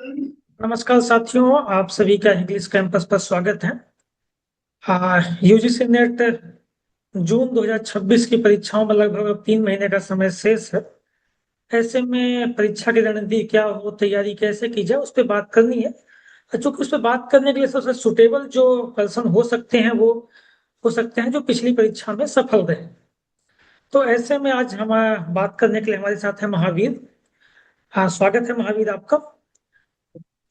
नमस्कार साथियों, आप सभी का इंग्लिश कैंपस पर स्वागत है। यूजीसी नेट जून 2026 की परीक्षाओं में लगभग अब 3 महीने का समय शेष है। ऐसे में परीक्षा की रणनीति क्या हो, तैयारी कैसे की जाए, उस पर बात करनी है। चूंकि उस पर बात करने के लिए सबसे सुटेबल जो पर्सन हो सकते हैं वो हो सकते हैं जो पिछली परीक्षा में सफल रहे। तो ऐसे में आज हम बात करने के लिए हमारे साथ है महावीर। स्वागत है महावीर आपका।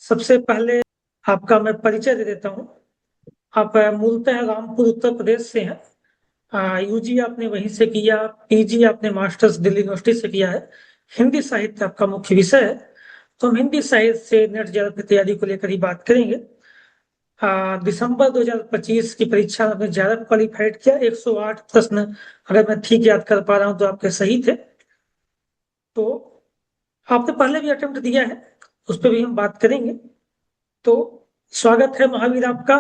सबसे पहले आपका मैं परिचय दे देता हूँ। आप मूलतः रामपुर उत्तर प्रदेश से हैं। यूजी आपने वहीं से किया, पीजी आपने मास्टर्स दिल्ली यूनिवर्सिटी से किया है। हिंदी साहित्य आपका मुख्य विषय है। तो हम हिंदी साहित्य से नेट जेआरएफ की तैयारी को लेकर ही बात करेंगे। दिसंबर 2025 की परीक्षा में आपने जेआरएफ क्वालिफाइड किया। 108 प्रश्न, अगर मैं ठीक याद कर पा रहा हूँ तो आपके सही थे। तो आपने पहले भी अटेम्प्ट दिया है, उस पर भी हम बात करेंगे। तो स्वागत है महावीर आपका।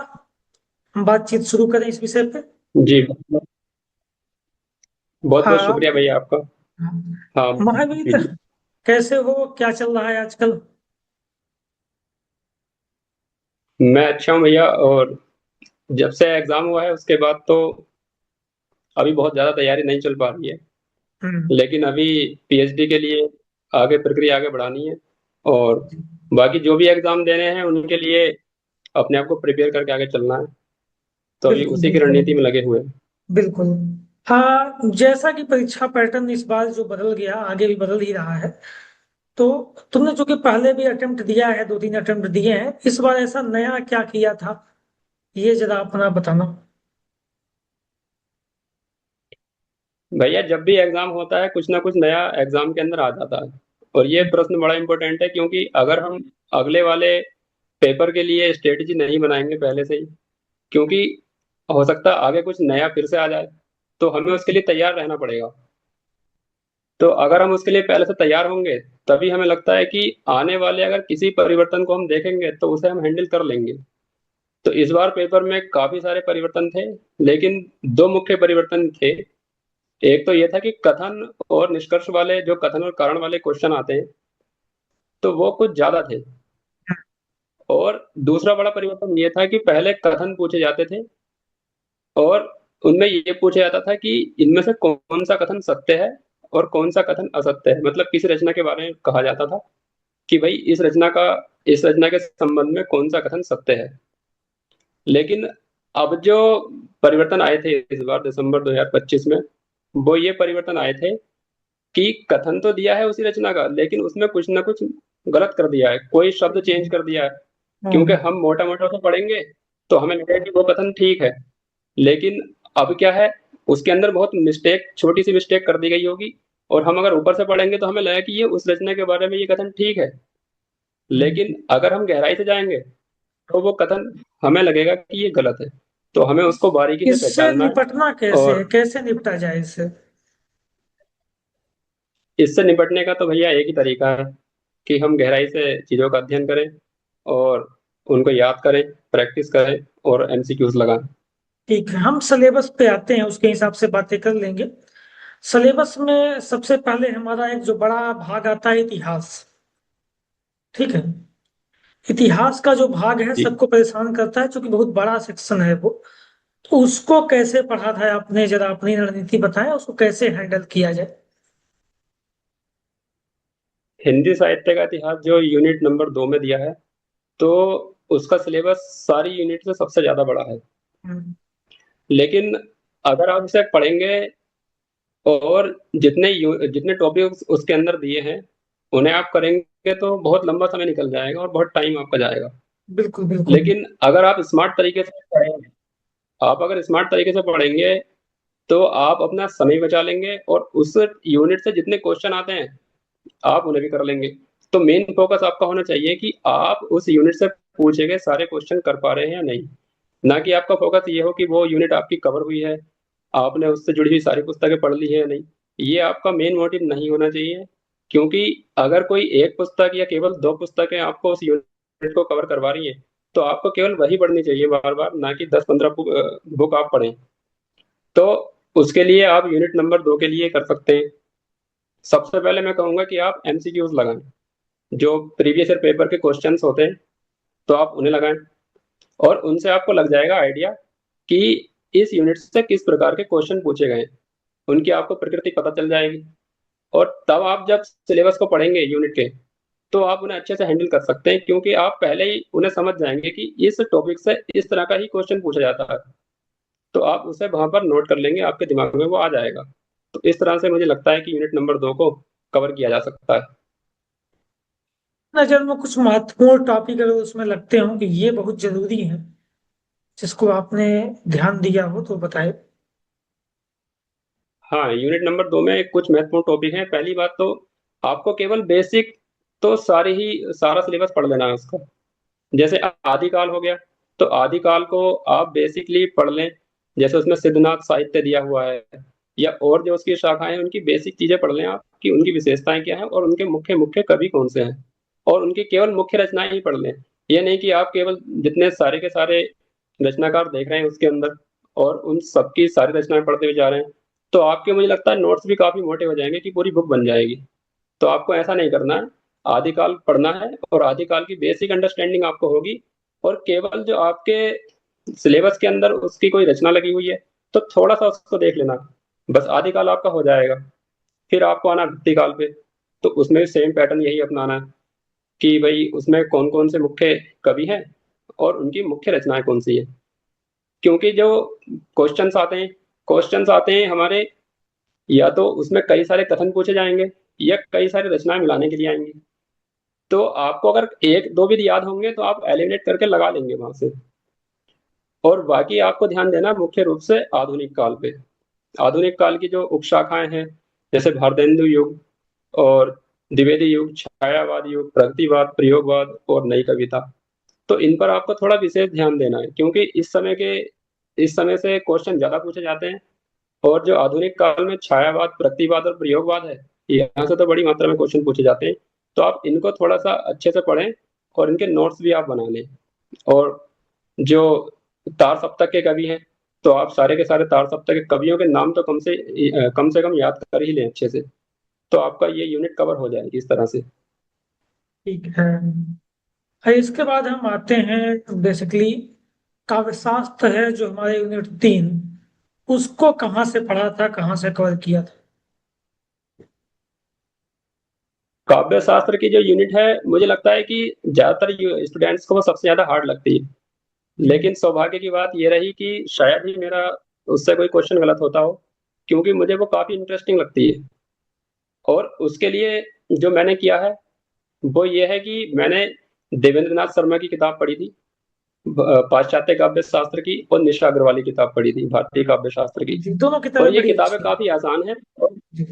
हम बातचीत शुरू करें इस विषय पे। जी, बहुत बहुत हाँ। शुक्रिया भैया आपका। हाँ महावीर, जी। कैसे हो, क्या चल रहा है आजकल? मैं अच्छा हूँ भैया। और जब से एग्जाम हुआ है उसके बाद तो अभी बहुत ज़्यादा तैयारी नहीं चल पा रही है। हम्म। लेकिन अभी पीएचडी के लिए आगे प्रक्रिया आगे बढ़ानी है। और बाकी जो भी एग्जाम देने हैं उनके लिए अपने आप को प्रिपेयर करके आगे चलना है। तो अभी बिल्कुल उसी की बिल्कुल। रणनीति में लगे हुए हैं। बिल्कुल। हाँ, जैसा कि परीक्षा पैटर्न इस बार जो बदल गया, आगे भी बदल ही रहा है। तो तुमने जो कि पहले भी अटेम्प्ट दिया है, 2-3 अटेम्प्ट दिए हैं, इस बार ऐसा नया क्या किया था, ये जरा अपना बताना। भैया जब भी एग्जाम होता है कुछ ना कुछ नया एग्जाम के अंदर आ जाता है। और ये प्रश्न बड़ा इंपॉर्टेंट है, क्योंकि अगर हम अगले वाले पेपर के लिए स्ट्रेटेजी नहीं बनाएंगे पहले से ही, क्योंकि हो सकता है आगे कुछ नया फिर से आ जाए, तो हमें उसके लिए तैयार रहना पड़ेगा। तो अगर हम उसके लिए पहले से तैयार होंगे तभी हमें लगता है कि आने वाले अगर किसी परिवर्तन को हम देखेंगे तो उसे हम हैंडल कर लेंगे। तो इस बार पेपर में काफी सारे परिवर्तन थे, लेकिन दो मुख्य परिवर्तन थे। एक तो ये था कि कथन और निष्कर्ष वाले, जो कथन और कारण वाले क्वेश्चन आते हैं, तो वो कुछ ज्यादा थे। और दूसरा बड़ा परिवर्तन ये था कि पहले कथन पूछे जाते थे और उनमें ये पूछा जाता था कि इनमें से कौन सा कथन सत्य है और कौन सा कथन असत्य है। मतलब किसी रचना के बारे में कहा जाता था कि भाई इस रचना के संबंध में कौन सा कथन सत्य है। लेकिन अब जो परिवर्तन आए थे इस बार दिसंबर 2025 में, वो ये परिवर्तन आए थे कि कथन तो दिया है उसी रचना का, लेकिन उसमें कुछ ना कुछ गलत कर दिया है, कोई शब्द चेंज कर दिया है। क्योंकि हम्म। हम मोटा मोटा तो पढ़ेंगे तो हमें लगेगा कि वो कथन ठीक है, लेकिन अब क्या है, उसके अंदर बहुत मिस्टेक, छोटी सी मिस्टेक कर दी गई होगी। और हम अगर ऊपर से पढ़ेंगे तो हमें लगेगा कि ये उस रचना के बारे में ये कथन ठीक है। लेकिन अगर हम गहराई से जाएंगे तो वो कथन हमें लगेगा कि ये गलत है। तो हमें उसको बारीकी से इससे पहचानना है। निपटना कैसे है, और कैसे निपटा जाए इससे? इससे निपटने का तो भैया एक ही तरीका है कि हम गहराई से चीजों का अध्ययन करें और उनको याद करें, प्रैक्टिस करें और एमसीक्यूज लगाएं। ठीक है, हम सिलेबस पे आते हैं, उसके हिसाब से बातें कर लेंगे। सिलेबस में सबसे पहले हमारा एक जो बड़ा भाग आता है, इतिहास। ठीक है। इतिहास का जो भाग है जी, सबको परेशान करता है, क्योंकि बहुत बड़ा सेक्शन है वो। तो उसको कैसे पढ़ा था आपने, जरा अपनी रणनीति बताएं, उसको कैसे हैंडल किया जाए। हिंदी साहित्य का इतिहास जो यूनिट नंबर 2 में दिया है, तो उसका सिलेबस सारी यूनिट से सबसे ज्यादा बड़ा है। हम्म। लेकिन अगर आप इसे पढ़ेंगे और जितने टॉपिक उसके अंदर दिए हैं उन्हें आप करेंगे तो बहुत लंबा समय निकल जाएगा और बहुत टाइम आपका जाएगा। बिल्कुल बिल्कुल। लेकिन अगर आप स्मार्ट तरीके से पढ़ेंगे, आप अगर स्मार्ट तरीके से पढ़ेंगे तो आप अपना समय बचा लेंगे और उस यूनिट से जितने क्वेश्चन आते हैं आप उन्हें भी कर लेंगे। तो मेन फोकस आपका होना चाहिए कि आप उस यूनिट से पूछे गए सारे क्वेश्चन कर पा रहे हैं या नहीं। ना कि आपका फोकस ये हो कि वो यूनिट आपकी कवर हुई है, आपने उससे जुड़ी हुई सारी पुस्तकें पढ़ ली है या नहीं। ये आपका मेन मोटिव नहीं होना चाहिए। क्योंकि अगर कोई एक पुस्तक या केवल दो पुस्तकें आपको उस यूनिट को कवर करवा रही है, तो आपको केवल वही पढ़नी चाहिए बार बार, ना कि 10-15 बुक आप पढ़ें। तो उसके लिए आप यूनिट नंबर 2 के लिए कर सकते हैं। सबसे पहले मैं कहूंगा कि आप एमसीक्यूज लगाएं। जो प्रीवियस ईयर पेपर के क्वेश्चंस होते हैं, तो आप उन्हें लगाएं, और उनसे आपको लग जाएगा आइडिया कि इस यूनिट से किस प्रकार के क्वेश्चन पूछे गए हैं। उनकी आपको प्रकृति पता चल जाएगी, और तब आप जब सिलेबस को पढ़ेंगे यूनिट के, तो आप उन्हें अच्छे से हैंडल कर सकते हैं, क्योंकि आप पहले ही उन्हें समझ जाएंगे कि इस टॉपिक से इस तरह का ही क्वेश्चन पूछा जाता है। तो आप उसे वहां पर नोट कर लेंगे, आपके दिमाग में वो आ जाएगा। तो इस तरह से मुझे लगता है कि यूनिट नंबर 2 को कवर किया जा सकता है। नजर में कुछ महत्वपूर्ण टॉपिक अगर उसमें लगते हो कि ये बहुत जरूरी है, जिसको आपने ध्यान दिया हो तो बताए। हाँ, यूनिट नंबर 2 में कुछ महत्वपूर्ण टॉपिक हैं। पहली बात तो आपको केवल बेसिक तो सारा सिलेबस पढ़ लेना है उसका। जैसे आदिकाल हो गया, तो आदिकाल को आप बेसिकली पढ़ लें। जैसे उसमें सिद्धनाथ साहित्य दिया हुआ है, या और जो उसकी शाखाएं हैं, उनकी बेसिक चीजें पढ़ लें आप, कि उनकी विशेषताएं क्या हैं और उनके मुख्य मुख्य कवि कौन से हैं, और उनकी केवल मुख्य रचनाएं ही पढ़ लें। ये नहीं कि आप केवल जितने सारे के सारे रचनाकार देख रहे हैं उसके अंदर, और उन सबकी सारी रचनाएं पढ़ते हुए जा रहे हैं, तो आपके मुझे लगता है नोट्स भी काफी मोटे हो जाएंगे कि पूरी बुक बन जाएगी। तो आपको ऐसा नहीं करना है। आदिकाल पढ़ना है, और आदिकाल की बेसिक अंडरस्टैंडिंग आपको होगी, और केवल जो आपके सिलेबस के अंदर उसकी कोई रचना लगी हुई है, तो थोड़ा सा उसको देख लेना, बस आदिकाल आपका हो जाएगा। फिर आपको आना भक्तिकाल पे, तो उसमें सेम पैटर्न यही अपनाना है कि भाई उसमें कौन कौन से मुख्य कवि हैं और उनकी मुख्य रचनाएं कौन सी है। क्योंकि जो क्वेश्चंस आते हैं हमारे, या तो उसमें कई सारे कथन पूछे जाएंगे, या कई सारी रचनाएं मिलाने के लिए आएंगी। तो आपको अगर एक दो भी याद होंगे तो आप एलिमिनेट करके लगा लेंगे वहां से। और बाकी आपको ध्यान देना है मुख्य रूप से आधुनिक काल पे। आधुनिक काल की जो उपशाखाएं हैं, जैसे भारतेंदु युग और द्विवेदी युग, छायावाद युग, प्रगतिवाद, प्रयोगवाद और नई कविता, तो इन पर आपको थोड़ा विशेष ध्यान देना है, क्योंकि इस समय से क्वेश्चन ज्यादा पूछे जाते हैं। और जो आधुनिक काल में छायावाद, प्रगतिवाद और प्रयोगवाद है, यहाँ से तो बड़ी मात्रा में क्वेश्चन पूछे जाते हैं। तो आप इनको थोड़ा सा अच्छे से पढ़ें, और इनके नोट्स भी आप बना लें। और जो तार सप्तक के कवि हैं, तो आप सारे के सारे तार सप्तक के कवियों के नाम तो कम से कम याद कर ही लें अच्छे से। तो आपका ये यूनिट कवर हो जाएगी इस तरह से। ठीक है। इसके बाद हम आते हैं बेसिकली काव्यशास्त्र है जो हमारे यूनिट 3, उसको कहाँ से पढ़ा था, कहाँ से कवर किया था? काव्य शास्त्र की जो यूनिट है, मुझे लगता है कि ज्यादातर स्टूडेंट्स को वो सबसे ज्यादा हार्ड लगती है। जी। लेकिन सौभाग्य की बात ये रही कि शायद ही मेरा उससे कोई क्वेश्चन गलत होता हो, क्योंकि मुझे वो काफी इंटरेस्टिंग लगती है। और उसके लिए जो मैंने किया है वो ये है कि मैंने देवेंद्र नाथ शर्मा की किताब पढ़ी थी, पाश्चात्य काव्य शास्त्र की, और निशा अग्रवाल की किताब पढ़ी थी, भारतीय काव्य शास्त्र की। जी, दोनों और किताबें ये बड़ी किताबें अच्छी हैं। काफी आसान है, और जी।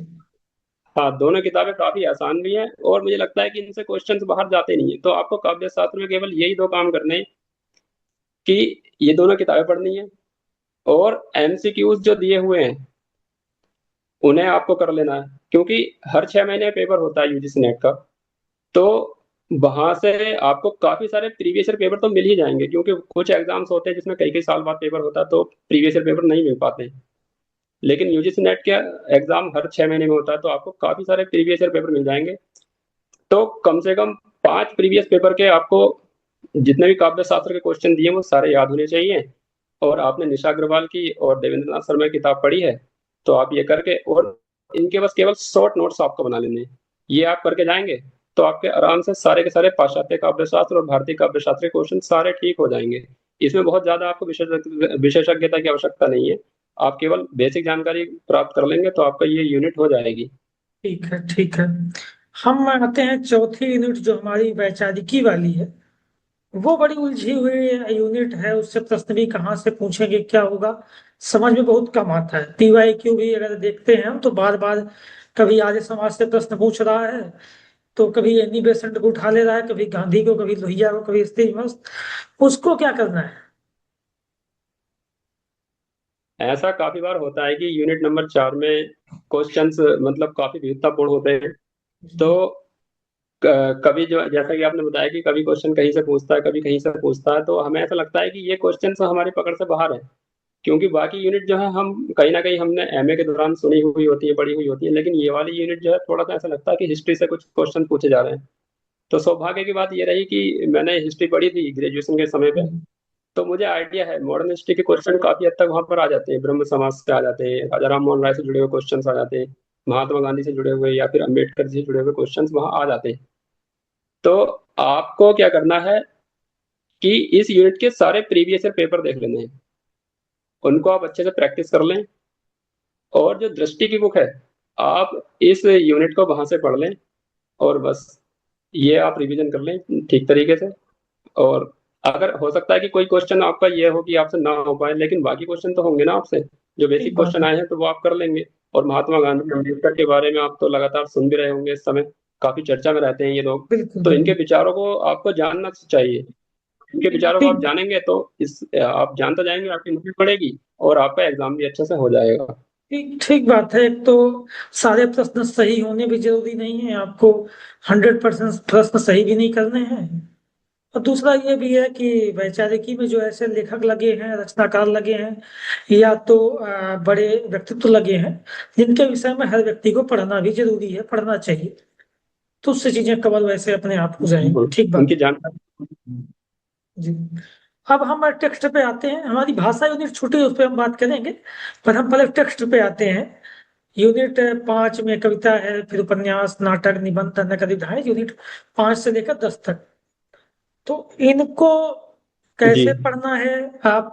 हाँ, दोनों किताबें काफी आसान भी हैं, और मुझे लगता है कि इनसे क्वेश्चंस बाहर जाते नहीं है। तो आपको काव्य शास्त्र में केवल यही दो काम करने हैं कि ये दोनों किताबें पढ़नी है, और एमसीक्यूज जो दिए हुए हैं उन्हें आपको कर लेना है। क्योंकि हर 6 महीने पेपर होता है यूजीसी नेट का, तो वहां से आपको काफी सारे प्रीवियस ईयर पेपर तो मिल ही जाएंगे, क्योंकि कुछ एग्जाम्स होते हैं जिसमें कई कई साल बाद पेपर होता है, तो प्रीवियस ईयर पेपर नहीं मिल पाते हैं। लेकिन यूजीसी नेट का एग्जाम हर 6 महीने में होता है, तो आपको काफी सारे प्रीवियस ईयर पेपर मिल जाएंगे। तो कम से कम 5 प्रीवियस पेपर के आपको जितने भी काव्य शास्त्र के क्वेश्चन दिए वो सारे याद होने चाहिए। और आपने निशा अग्रवाल की और देवेंद्र नाथ शर्मा की किताब पढ़ी है, तो आप ये करके, और इनके बस केवल शॉर्ट नोट्स आपको बना लेने हैं। ये आप करके जाएंगे, तो आपके आराम से सारे के सारे पाश्चात्य काव्य शास्त्र और भारतीय काव्य शास्त्र के क्वेश्चन सारे ठीक हो जाएंगे। इसमें बहुत ज्यादा आपको विशेषज्ञता की आवश्यकता नहीं है। आप केवल बेसिक जानकारी प्राप्त कर लेंगे, तो आपका ये यूनिट हो जाएगी। ठीक है, ठीक है। हम आते हैं चौथी यूनिट जो हमारी वैचारिकी वाली है। वो बड़ी उलझी हुई यूनिट है, उससे प्रश्न भी कहाँ से पूछेंगे, क्या होगा, समझ में बहुत कम आता है। पीवाईक्यू भी अगर देखते हैं हम तो बार बार कभी आर्य समाज से प्रश्न पूछ रहा है, तो कभी एनी बेसेंट को उठा ले रहा है, कभी गांधी को, कभी लोहिया को, कभी स्त्री मस्त। उसको क्या करना है? ऐसा काफी बार होता है कि यूनिट नंबर 4 में क्वेश्चंस मतलब काफी विविधतापूर्ण होते हैं। तो कभी जो जैसा कि आपने बताया कि कभी क्वेश्चन कहीं से पूछता है, कभी कहीं से पूछता है, तो हमें ऐसा लगता है कि ये क्वेश्चन हमारी पकड़ से बाहर है। क्योंकि बाकी यूनिट जो है हम कहीं ना कहीं हमने एमए के दौरान सुनी हुई होती है, पढ़ी हुई होती है, लेकिन ये वाली यूनिट जो है थोड़ा सा ऐसा लगता है कि हिस्ट्री से कुछ क्वेश्चन पूछे जा रहे हैं। तो सौभाग्य की बात ये रही कि मैंने हिस्ट्री पढ़ी थी ग्रेजुएशन के समय पे, तो मुझे आइडिया है मॉडर्न हिस्ट्री के क्वेश्चन काफी हद तक वहां पर आ जाते हैं, ब्रह्म समाज से आ जाते हैं, राजा राम मोहन राय से जुड़े हुए क्वेश्चन आ जाते हैं, महात्मा गांधी से जुड़े हुए या फिर अम्बेडकर जी से जुड़े हुए क्वेश्चन वहां आ जाते हैं। तो आपको क्या करना है कि इस यूनिट के सारे प्रीवियस ईयर पेपर देख लेने हैं, उनको आप अच्छे से प्रैक्टिस कर लें, और जो दृष्टि की बुक है आप इस यूनिट को वहां से पढ़ लें, और बस ये आप रिवीजन कर लें ठीक तरीके से। और अगर हो सकता है कि कोई क्वेश्चन आपका ये हो कि आपसे ना हो पाए, लेकिन बाकी क्वेश्चन तो होंगे ना आपसे, जो ठीक बेसिक बात क्वेश्चन है। आए हैं तो वो आप कर लेंगे। और महात्मा गांधी अम्बेडकर के बारे में आप तो लगातार सुन भी रहे होंगे, इस समय काफी चर्चा में रहते हैं ये लोग, बिल्कुल तो इनके बिल्कुल। विचारों को आपको जानना चाहिए। इनके विचारों को ठीक आप जानेंगे तो इस आप जानते जाएंगे, आपकी नौकरी पड़ेगी और आपका एग्जाम भी अच्छे से हो जाएगा। ठीक ठीक बात है। एक तो सारे प्रश्न सही होने भी जरूरी नहीं है, आपको 100% प्रश्न सही भी नहीं करने हैं। और दूसरा ये भी है कि वैचारिकी में जो ऐसे लेखक लगे हैं, रचनाकार लगे हैं, या तो बड़े व्यक्तित्व लगे हैं, जिनके विषय में हर व्यक्ति को पढ़ना भी जरूरी है, पढ़ना चाहिए। तो उससे चीजें कवर वैसे अपने आप हो जाएंगी। बिल्कुल, ठीक बात उनकी है जानकारी। जी। अब हम टेक्स्ट पे आते हैं। हमारी भाषा यूनिट छूटी है, उस पर हम बात करेंगे, पर हम पहले टेक्स्ट पे आते हैं। यूनिट 5 में कविता है, फिर उपन्यास, नाटक, निबंध, नगद है, यूनिट 5 से लेकर 10 तक। तो इनको जी। कैसे पढ़ना है? आप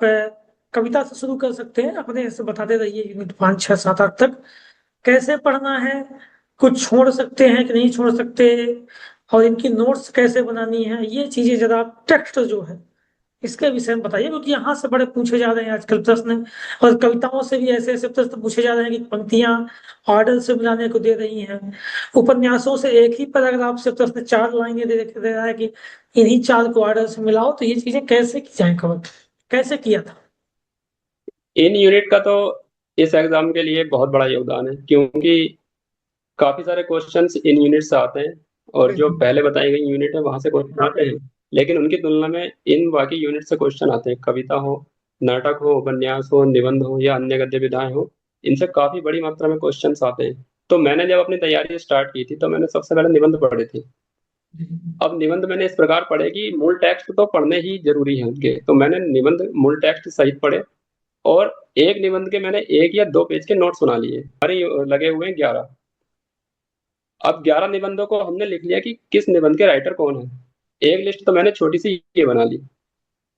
कविता से शुरू कर सकते हैं, अपने से बताते रहिए यूनिट 5 6 7 8 तक कैसे पढ़ना है। कुछ छोड़ सकते हैं कि नहीं छोड़ सकते, और इनकी नोट्स कैसे बनानी है, ये चीजें जरा आप टेक्स्ट जो है इसके विषय में बताइए, क्योंकि यहाँ से बड़े पूछे जा रहे हैं आजकल प्रश्न। और कविताओं से भी ऐसे ऐसे प्रश्न पूछे जा रहे हैं कि पंक्तियां ऑर्डर से मिलाने को दे रही हैं। उपन्यासों से एक ही पर अगर आपसे प्रश्न 4 लाइनें दे रहा है कि इन्हीं 4 को ऑर्डर से मिलाओ, तो ये चीजें कैसे की जाए कवर, कैसे किया था? इन यूनिट का तो इस एग्जाम के लिए बहुत बड़ा योगदान है, क्योंकि काफी सारे क्वेश्चंस इन यूनिट से आते हैं, और जो बिल्कुल पहले बताई गई यूनिट है वहां से क्वेश्चन आते हैं, लेकिन उनकी तुलना में इन बाकी यूनिट से क्वेश्चन आते हैं। कविता हो, नाटक हो, उपन्यास हो, निबंध हो या अन्य गद्य विधाएं हो, इनसे काफी बड़ी मात्रा में क्वेश्चंस आते हैं। तो मैंने जब अपनी तैयारी स्टार्ट की थी तो मैंने सबसे पहले निबंध पढ़े थे। अब निबंध मैंने इस प्रकार पढ़े कि मूल टेक्स्ट तो पढ़ने ही जरूरी है उनके, तो मैंने निबंध मूल टेक्स्ट सहित पढ़े, और एक निबंध के मैंने 1 या 2 पेज के नोट्स बना लिए। हमारे लगे हुए हैं 11। अब 11 निबंधों को हमने लिख लिया कि किस निबंध के राइटर कौन है। एक लिस्ट तो मैंने छोटी सी ये बना ली।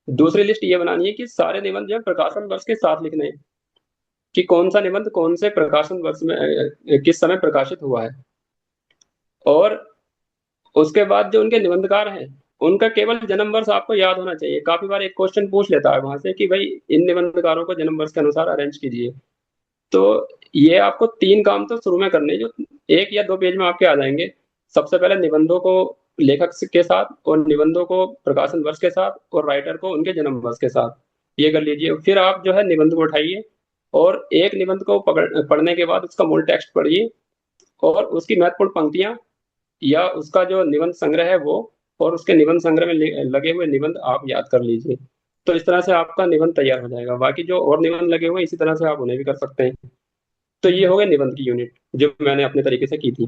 दूसरी लिस्ट ये बनानी है कि सारे निबंध जो है प्रकाशन वर्ष के साथ लिखने हैं, कि कौन सा निबंध कौन से प्रकाशन वर्ष में किस समय प्रकाशित हुआ है। और उसके बाद जो उनके निबंधकार हैं उनका केवल जन्म वर्ष आपको याद होना चाहिए। काफी बार एक क्वेश्चन पूछ लेता है वहां से कि भाई इन निबंधकारों को जन्म वर्ष के अनुसार अरेंज कीजिए। तो ये आपको 3 काम तो शुरू में करने हैं, जो 1 या 2 पेज में आपके आ जाएंगे। सबसे पहले निबंधों को लेखक के साथ, और निबंधों को प्रकाशन वर्ष के साथ, और राइटर को उनके जन्म वर्ष के साथ, ये कर लीजिए। फिर आप जो है निबंध को उठाइए, और एक निबंध को पढ़ने के बाद उसका मूल टेक्स्ट पढ़िए, और उसकी महत्वपूर्ण पंक्तियां या उसका जो निबंध संग्रह है वो, और उसके निबंध संग्रह में लगे हुए निबंध आप याद कर लीजिए। तो इस तरह से आपका निबंध तैयार हो जाएगा। बाकी जो और निबंध लगे हुए हैं इसी तरह से आप उन्हें भी कर सकते हैं। तो ये हो गए निबंध की यूनिट जो मैंने अपने तरीके से की थी।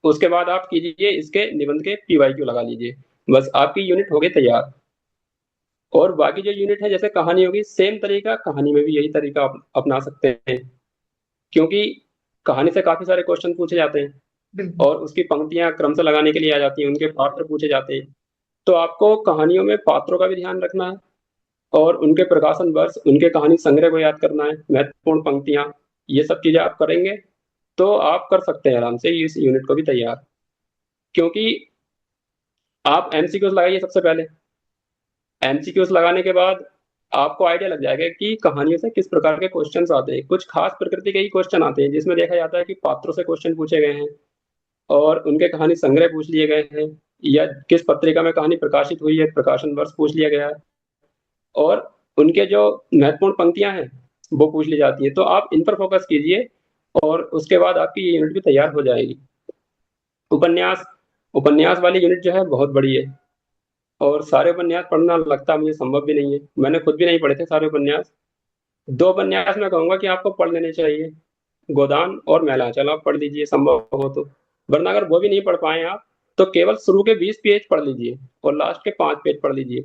उसके बाद आप कीजिए इसके निबंध के PYQ लगा लीजिए, बस आपकी यूनिट हो गई तैयार। और बाकी जो यूनिट है जैसे कहानी होगी, सेम तरीका कहानी में भी यही तरीका अपना सकते हैं, क्योंकि कहानी से काफी सारे क्वेश्चन पूछे जाते हैं, बिल्कुल। और उसकी पंक्तियां क्रम से लगाने के लिए आ जाती हैं, उनके पात्र पूछे जाते हैं। तो आपको कहानियों में पात्रों का भी ध्यान रखना है, और उनके प्रकाशन वर्ष, उनके कहानी संग्रह को याद करना है, महत्वपूर्ण पंक्तियां, ये सब चीजें आप करेंगे तो आप कर सकते हैं आराम से इस यूनिट को भी तैयार। क्योंकि आप MCQs लगाइए सबसे पहले। MCQs लगाने के बाद आपको आइडिया लग जाएगा कि कहानियों से किस प्रकार के क्वेश्चंस आते हैं। कुछ खास प्रकृति के ही क्वेश्चन आते हैं जिसमें देखा जाता है कि पात्रों से क्वेश्चन पूछे गए हैं, और उनके कहानी संग्रह पूछ लिए गए हैं, या किस पत्रिका में कहानी प्रकाशित हुई है, प्रकाशन वर्ष पूछ लिया गया है, और उनके जो महत्वपूर्ण पंक्तियां हैं वो पूछ ली जाती है। तो आप इन पर फोकस कीजिए, और उसके बाद आपकी ये यूनिट भी तैयार हो जाएगी। उपन्यास, उपन्यास वाली यूनिट जो है बहुत बड़ी है, और सारे उपन्यास पढ़ना लगता मुझे संभव भी नहीं है। मैंने खुद भी नहीं पढ़े थे सारे उपन्यास। 2 उपन्यास मैं कहूंगा कि आपको पढ़ लेने चाहिए, गोदान और मैलांचल आप पढ़ लीजिए संभव हो तो। वरना अगर वो भी नहीं पढ़ पाए आप तो केवल शुरू के 20 पेज पढ़ लीजिए और लास्ट के 5 पेज पढ़ लीजिए,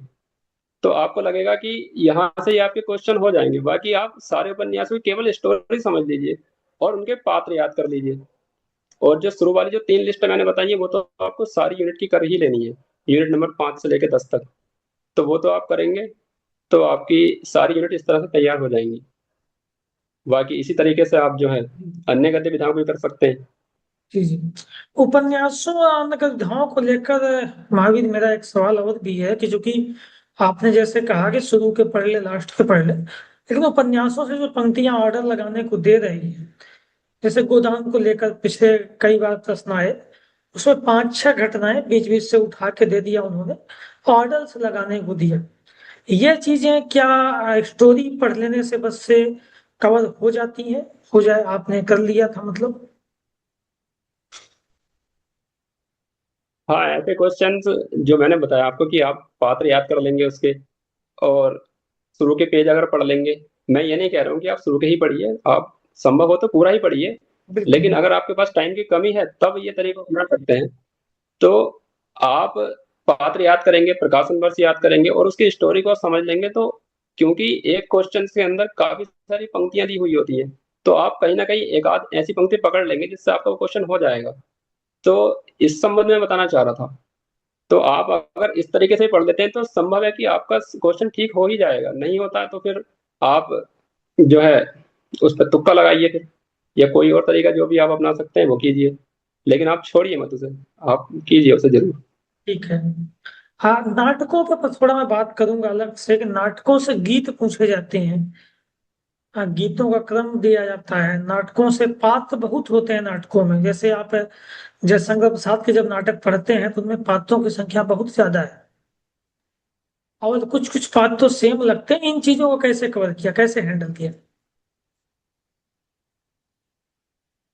तो आपको लगेगा कि यहाँ से ही आपके क्वेश्चन हो जाएंगे। बाकी आप सारे उपन्यास की केवल स्टोरी समझ लीजिए और उनके पात्र याद कर लीजिए। और जो शुरू वाली जो 3 लिस्ट मैंने बताई है वो तो आपको सारी यूनिट की कर ही लेनी है, यूनिट नंबर 5 से लेकर 10 तक। तो वो तो आप करेंगे तो आपकी सारी यूनिट इस तरह से तैयार हो जाएंगी। बाकी इसी तरीके से आप जो है अन्य गतिविधियां भी कर सकते हैं। जी जी। उपन्यासों और गद्यों को लेकर महावीर, मेरा एक सवाल और भी है कि, जो कि आपने जैसे कहा कि शुरू के पढ़ ले लास्ट के पढ़ ले, लेकिन उपन्यासों से जो पंक्तियां ऑर्डर लगाने को दे रही है, जैसे गोदान को लेकर पिछले कई बार प्रश्न आए, उसमें 5-6 घटनाएं बीच बीच से उठा के दे दिया उन्होंने, ऑर्डर्स लगाने को दिया। ये चीजें क्या स्टोरी पढ़ लेने से बस से कवर हो जाती हैं? हो जाए, आपने कर लिया था मतलब? हाँ, ऐसे क्वेश्चंस जो मैंने बताया आपको कि आप पात्र याद कर लेंगे उसके, और शुरू के पेज अगर पढ़ लेंगे। मैं ये नहीं कह रहा हूँ कि आप शुरू के ही पढ़िए, आप संभव हो तो पूरा ही पढ़िए। बिल्कुल। लेकिन अगर आपके पास टाइम की कमी है तब ये तरीका अपना सकते हैं। तो आप पात्र याद करेंगे, प्रकाशन वर्ष याद करेंगे और उसकी स्टोरी को समझ लेंगे, तो क्योंकि एक क्वेश्चन के अंदर काफी सारी पंक्तियां दी हुई होती है, तो आप कहीं ना कहीं एक आध ऐसी पंक्ति पकड़ लेंगे जिससे आपका वो क्वेश्चन हो जाएगा। तो इस संबंध में बताना चाह रहा था। तो आप अगर इस तरीके से पढ़ लेते हैं तो संभव है कि आपका क्वेश्चन ठीक हो ही जाएगा। नहीं होता है तो फिर आप जो है उस पर तुक्का लगाइए फिर, या कोई और तरीका जो भी आप अपना सकते हैं वो कीजिए। लेकिन आप छोड़िए मत उसे, आप कीजिए उसे जरूर। ठीक है। हाँ, नाटकों पर थोड़ा मैं बात करूंगा अलग से, कि नाटकों से गीत पूछे जाते हैं। हाँ, गीतों का क्रम दिया जाता है। नाटकों से पात्र बहुत होते हैं नाटकों में, जैसे आप जयशंकर प्रसाद के जब नाटक पढ़ते हैं तो उनमें पात्रों की संख्या बहुत ज्यादा है, और कुछ कुछ पात्र तो सेम लगते हैं। इन चीजों को कैसे कवर किया, कैसे हैंडल किया?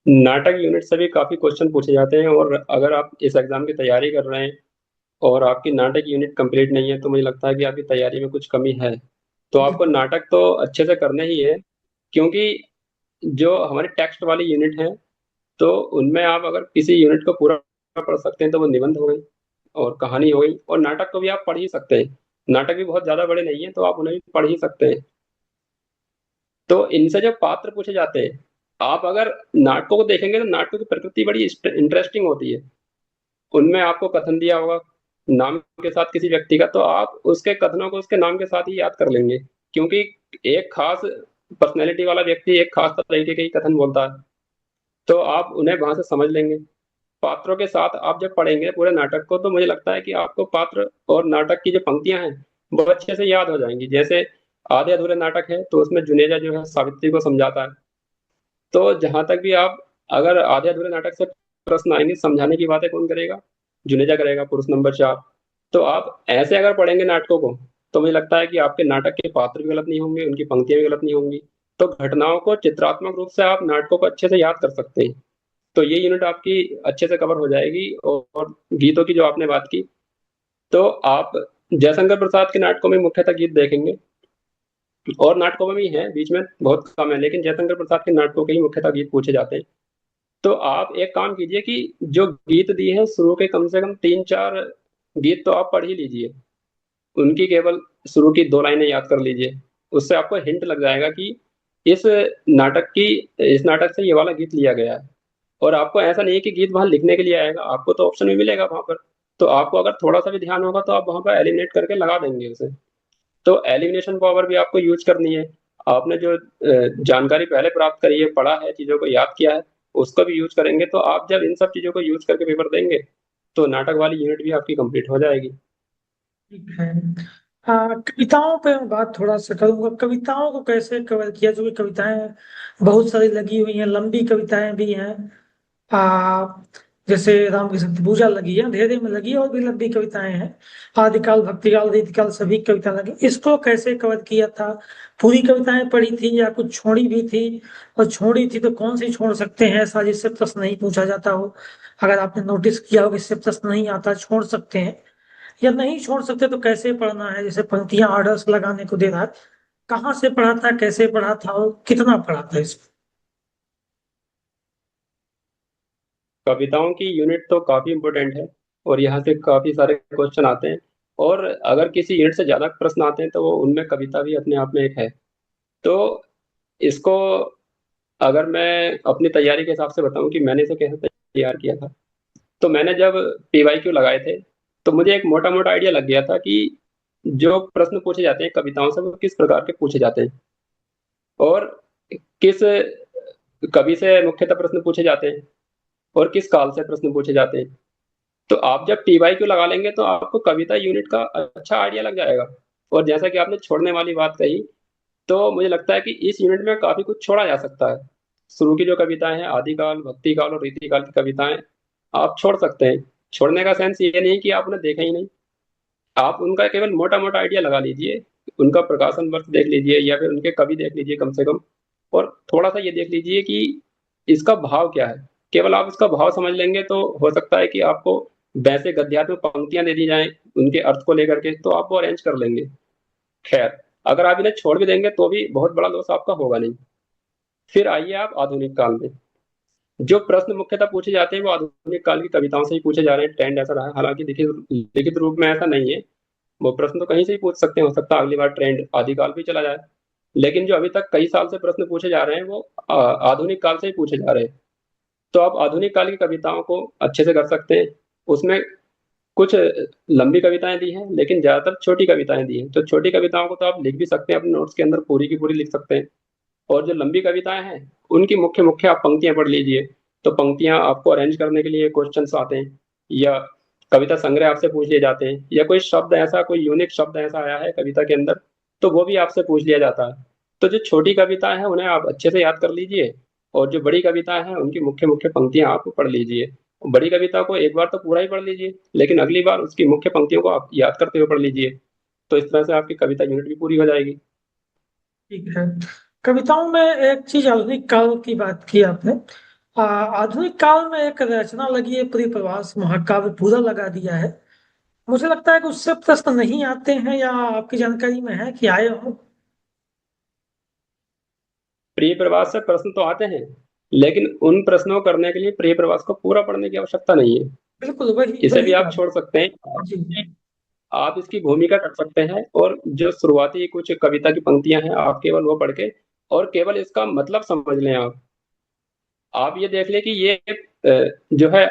नाटक यूनिट से भी काफी क्वेश्चन पूछे जाते हैं, और अगर आप इस एग्जाम की तैयारी कर रहे हैं और आपकी नाटक यूनिट कंप्लीट नहीं है तो मुझे लगता है कि आपकी तैयारी में कुछ कमी है। तो आपको बिल्कुल। नाटक तो अच्छे से करने ही है, क्योंकि जो हमारी टेक्स्ट वाली यूनिट है तो उनमें आप अगर किसी यूनिट को पूरा पढ़ सकते हैं तो वो निबंध हो गई और कहानी हो गई, और नाटक को भी आप पढ़ ही सकते हैं। नाटक भी बहुत ज्यादा बड़े नहीं है तो आप उन्हें भी पढ़ ही सकते हैं। तो इनसे जो पात्र पूछे जाते हैं, आप अगर नाटकों को देखेंगे तो नाटकों की प्रकृति बड़ी इंटरेस्टिंग होती है। उनमें आपको कथन दिया होगा नाम के साथ किसी व्यक्ति का, तो आप उसके कथनों को उसके नाम के साथ ही याद कर लेंगे, क्योंकि एक खास पर्सनैलिटी वाला व्यक्ति एक खास तरीके के ही कथन बोलता है, तो आप उन्हें वहां से समझ लेंगे। पात्रों के साथ आप जब पढ़ेंगे पूरे नाटक को तो मुझे लगता है कि आपको पात्र और नाटक की जो पंक्तियां हैं वो अच्छे से याद हो जाएंगी। जैसे आधे अधूरे नाटक है तो उसमें जुनेजा जो है सावित्री को समझाता है। तो जहां तक भी आप, अगर आधे अधूरे नाटक से प्रश्न आएंगे, समझाने की बातें कौन करेगा? जुनेजा करेगा, पुरुष नंबर 4। तो आप ऐसे अगर पढ़ेंगे नाटकों को तो मुझे लगता है कि आपके नाटक के पात्र भी गलत नहीं होंगे, उनकी पंक्तियां भी गलत नहीं होंगी। तो घटनाओं को चित्रात्मक रूप से आप नाटकों को अच्छे से याद कर सकते हैं। तो ये यूनिट आपकी अच्छे से कवर हो जाएगी। और गीतों की जो आपने बात की, तो आप जयशंकर प्रसाद के नाटकों में मुख्यतः गीत देखेंगे, और नाटकों में भी हैं, बीच में बहुत कम है, लेकिन जयशंकर प्रसाद के नाटकों के ही मुख्यतः गीत पूछे जाते हैं। तो आप एक काम कीजिए कि जो गीत दिए हैं शुरू के कम से कम 3-4 गीत तो आप पढ़ ही लीजिए। उनकी केवल शुरू की 2 लाइनें याद कर लीजिए। उससे आपको हिंट लग जाएगा कि इस नाटक की इस नाटक से ये वाला गीत लिया गया है। और आपको ऐसा नहीं है कि गीत वहां लिखने के लिए आएगा, आपको तो ऑप्शन भी मिलेगा वहां पर। तो आपको अगर थोड़ा सा भी ध्यान होगा तो आप वहां पर एलिमिनेट करके लगा देंगे उसे। तो एलिमिनेशन पावर भी आपको यूज करनी है। आपने जो जानकारी पहले प्राप्त करी है, पढ़ा है, चीजों को याद किया है, उसको भी यूज करेंगे। तो आप जब इन सब चीजों को यूज करके पेपर देंगे तो नाटक वाली यूनिट भी आपकी कंप्लीट हो जाएगी। ठीक है। हाँ, कविताओं पे मैं बात थोड़ा सा करूंगा। कविताओं को कैसे कवर किया, जो कि कविताएं बहुत सारी लगी हुई हैं, लंबी कविताएं भी हैं। आ, जैसे रामकृष्ण की पूजा लगी है, अंधेरे में लगी है, और भी लंबी कविताएं हैं। आदिकाल, भक्तिकाल, रीतिकाल, सभी कविता लगी। इसको कैसे कवर किया था? पूरी कविताएं पढ़ी थी या कुछ छोड़ी भी थी? और छोड़ी थी तो कौन सी छोड़ सकते हैं, ऐसा जिससे प्रश्न नहीं पूछा जाता हो? अगर आपने नोटिस किया हो कि इससे प्रश्न नहीं आता, छोड़ सकते हैं। या नहीं छोड़ सकते तो कैसे पढ़ना है? जैसे पंक्तियां ऑर्डर्स लगाने को दे रहा है, कहाँ से पढ़ा था, कैसे पढ़ा था, और कितना पढ़ा था इसको? कविताओं की यूनिट तो काफी इंपॉर्टेंट है। और यहाँ से काफी सारे क्वेश्चन आते हैं। और अगर किसी यूनिट से ज्यादा प्रश्न आते हैं तो वो उनमें कविता भी अपने आप में एक है। तो इसको अगर मैं अपनी तैयारी के हिसाब से बताऊं कि मैंने इसे कैसे तैयार किया था, तो मैंने जब पीवाईक्यू लगाए थे तो मुझे एक मोटा मोटा आइडिया लग गया था कि जो प्रश्न पूछे जाते हैं कविताओं से वो किस प्रकार के पूछे जाते हैं, और किस कवि से मुख्यतः प्रश्न पूछे जाते हैं, और किस काल से प्रश्न पूछे जाते हैं। तो आप जब पीवाईक्यू लगा लेंगे तो आपको कविता यूनिट का अच्छा आइडिया लग जाएगा। और जैसा कि आपने छोड़ने वाली बात कही, तो मुझे लगता है कि इस यूनिट में काफी कुछ छोड़ा जा सकता है। शुरू की जो कविताएं हैं, आदिकाल, भक्तिकाल और रीतिकाल की कविताएं आप छोड़ सकते हैं। छोड़ने का सेंस ये नहीं कि आप उन्हें देखें ही नहीं, आप उनका केवल मोटा मोटा आइडिया लगा लीजिए, उनका प्रकाशन वर्ष देख लीजिए या फिर उनके कवि देख लीजिए कम से कम, और थोड़ा सा ये देख लीजिए कि इसका भाव क्या है। केवल आप इसका भाव समझ लेंगे तो हो सकता है कि आपको वैसे गद्यात्मक पंक्तियां दे दी जाएं उनके अर्थ को लेकर के, तो आप वो अरेंज कर लेंगे। खैर, अगर आप इन्हें छोड़ भी देंगे तो भी बहुत बड़ा लॉस आपका होगा नहीं। फिर आइए आप आधुनिक काल में। जो प्रश्न मुख्यतः पूछे जाते हैं वो आधुनिक काल की कविताओं से ही पूछे जा रहे हैं। ट्रेंड ऐसा रहा है, हालांकि लिखित लिखित रूप में ऐसा नहीं है। वो प्रश्न तो कहीं से ही पूछ सकते हैं, हो सकता है अगली बार ट्रेंड आदिकाल भी चला जाए। लेकिन जो अभी तक कई साल से प्रश्न पूछे जा रहे हैं वो आधुनिक काल से ही पूछे जा रहे हैं। तो आप आधुनिक काल की कविताओं को अच्छे से कर सकते हैं। उसमें कुछ लंबी कविताएं दी हैं लेकिन ज्यादातर छोटी कविताएं दी हैं। तो छोटी कविताओं को तो आप लिख भी सकते हैं अपने नोट्स के अंदर, पूरी की पूरी लिख सकते हैं। और जो लंबी कविताएं हैं उनकी मुख्य मुख्य आप पंक्तियां पढ़ लीजिए। तो पंक्तियां आपको अरेंज करने के लिए क्वेश्चंस आते हैं, या कविता संग्रह आपसे पूछ लिए जाते हैं, या कोई शब्द ऐसा, कोई यूनिक शब्द ऐसा आया है कविता के अंदर तो वो भी आपसे पूछ लिया जाता है। तो जो छोटी कविताएं हैं उन्हें आप अच्छे से याद कर लीजिए, और जो बड़ी कविताएं हैं उनकी मुख्य मुख्य पंक्तियां आप पढ़ लीजिए। बड़ी कविता को एक बार तो पूरा ही पढ़ लीजिए, लेकिन अगली बार उसकी मुख्य पंक्तियों को आप याद करते हुए पढ़ लीजिए। तो इस तरह से आपकी कविता यूनिट भी पूरी हो जाएगी। ठीक है। कविताओं में एक चीज आधुनिक काल की बात की आपने। आधुनिक काल में एक रचना लगी है, परिप्रवास महाकाव्य पूरा लगा दिया है। मुझे लगता है कि उससे प्रश्न नहीं आते हैं, या आपकी जानकारी में है कि आए हो? प्रिय प्रवास से प्रश्न तो आते हैं, लेकिन उन प्रश्नों को करने के लिए प्रिय प्रवास को पूरा पढ़ने की आवश्यकता नहीं है। बिल्कुल, वही इसे भी वही आप बात। छोड़ सकते हैं। जी। आप इसकी भूमिका कर सकते हैं, और जो शुरुआती कुछ कविता की पंक्तियां हैं आप केवल वो पढ़ के और केवल इसका मतलब समझ लें। आप ये देख लें कि ये जो है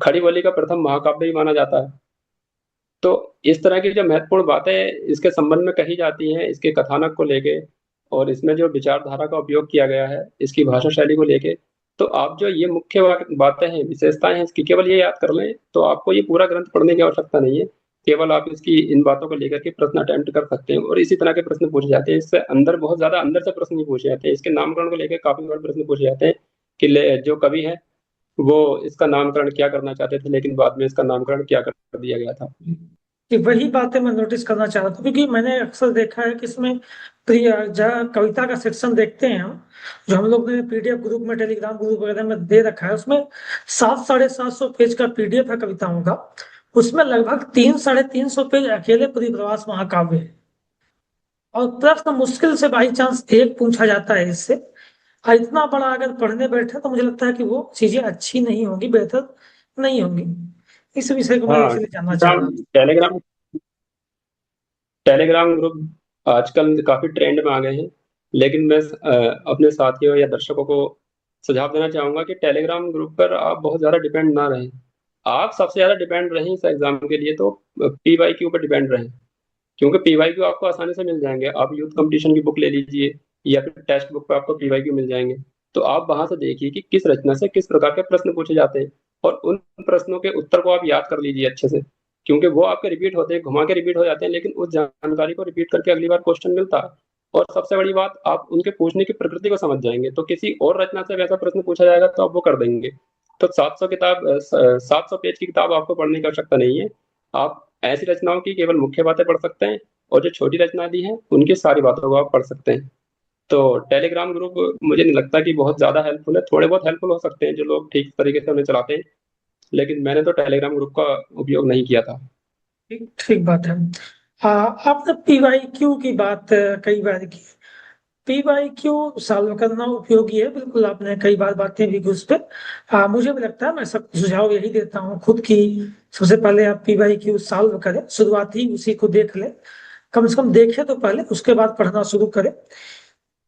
खड़ी बोली का प्रथम महाकाव्य भी माना जाता है। तो इस तरह की जो महत्वपूर्ण बातें इसके संबंध में कही जाती हैं, इसके कथानक को लेके, और इसमें जो विचारधारा का उपयोग किया गया है इसकी भाषा शैली को लेके, तो आप जो ये मुख्य बातें हैं, विशेषताएं हैं इसकी, केवल ये याद कर लें तो आपको ये पूरा ग्रंथ पढ़ने की आवश्यकता नहीं है। केवल आप इसकी इन बातों को लेकर के प्रश्न अटेम्प्ट कर सकते हैं, और इसी तरह के प्रश्न पूछे जाते हैं। इससे अंदर बहुत ज्यादा अंदर से प्रश्न नहीं पूछे जाते हैं। इसके नामकरण को लेकर काफी बार प्रश्न पूछे जाते हैं कि जो कवि है वो इसका नामकरण क्या करना चाहते थे, लेकिन बाद में इसका नामकरण क्या कर दिया गया था। कि वही बातें मैं नोटिस करना चाह रहा था, क्योंकि मैंने अक्सर देखा है कि इसमें प्रिय जहाँ कविता का सेक्शन देखते हैं हम, जो हम लोग ने पीडीएफ ग्रुप में, टेलीग्राम ग्रुप वगैरह में दे रखा है, उसमें 700-750 पेज का पीडीएफ है कविताओं का। उसमें लगभग 300-350 पेज अकेले परिप्रवास महाकाव्य है। और प्रश्न मुश्किल से बाई चांस एक पूछा जाता है इससे। और इतना बड़ा अगर पढ़ने बैठे तो मुझे लगता है कि वो चीजें अच्छी नहीं होंगी, बेहतर नहीं होंगी। इस विषय को मैं हाँ, इसलिए जानना चाह रहा था। टेलीग्राम टेलीग्राम ग्रुप आजकल काफी ट्रेंड में आ गए हैं। लेकिन मैं अपने साथियों या दर्शकों को सुझाव देना चाहूंगा कि टेलीग्राम ग्रुप पर आप बहुत ज्यादा डिपेंड ना रहें। आप सबसे ज्यादा डिपेंड रहें इस एग्जाम के लिए तो पीवाईक्यू पर डिपेंड रहें, क्योंकि पीवाईक्यू आपको आसानी से मिल जाएंगे। आप यूथ कंपटीशन की बुक ले लीजिए, या फिर टेक्स्ट बुक पे आपको पीवाईक्यू मिल जाएंगे। तो आप वहां से देखिए कि किस रचना से किस प्रकार के प्रश्न पूछे जाते हैं, और उन प्रश्नों के उत्तर को आप याद कर लीजिए अच्छे से, क्योंकि वो आपके रिपीट होते हैं, घुमा के रिपीट हो जाते हैं, लेकिन उस जानकारी को रिपीट करके अगली बार क्वेश्चन मिलता है। और सबसे बड़ी बात, आप उनके पूछने की प्रकृति को समझ जाएंगे, तो किसी और रचना से वैसा प्रश्न पूछा जाएगा तो आप वो कर देंगे। तो 700 पेज की किताब आपको पढ़ने की आवश्यकता नहीं है। आप ऐसी रचनाओं की केवल मुख्य बातें पढ़ सकते हैं, और जो छोटी रचनाएं दी हैं उनकी सारी बातों को आप पढ़ सकते हैं। तो टेलीग्राम ग्रुप मुझे नहीं लगता कि बहुत ज्यादा हेल्पफुल है। थोड़े बहुत हेल्पफुल हो सकते हैं जो लोग ठीक तरीके से उन्हें चलाते हैं, लेकिन मैंने तो टेलीग्राम ग्रुप का उपयोग नहीं किया था। ठीक ठीक बात है। आपने पीवाईक्यू की बात कई बार की। पीवाईक्यू सॉल्व करना उपयोगी है, बिल्कुल। आपने कई बार बातें भी की उस पर। मुझे भी लगता है, मैं सब सुझाव यही देता हूँ खुद की सबसे पहले आप PYQ सॉल्व करें, शुरुआत ही उसी को देख लें, कम से कम देखें तो पहले, उसके बाद पढ़ना शुरू करें।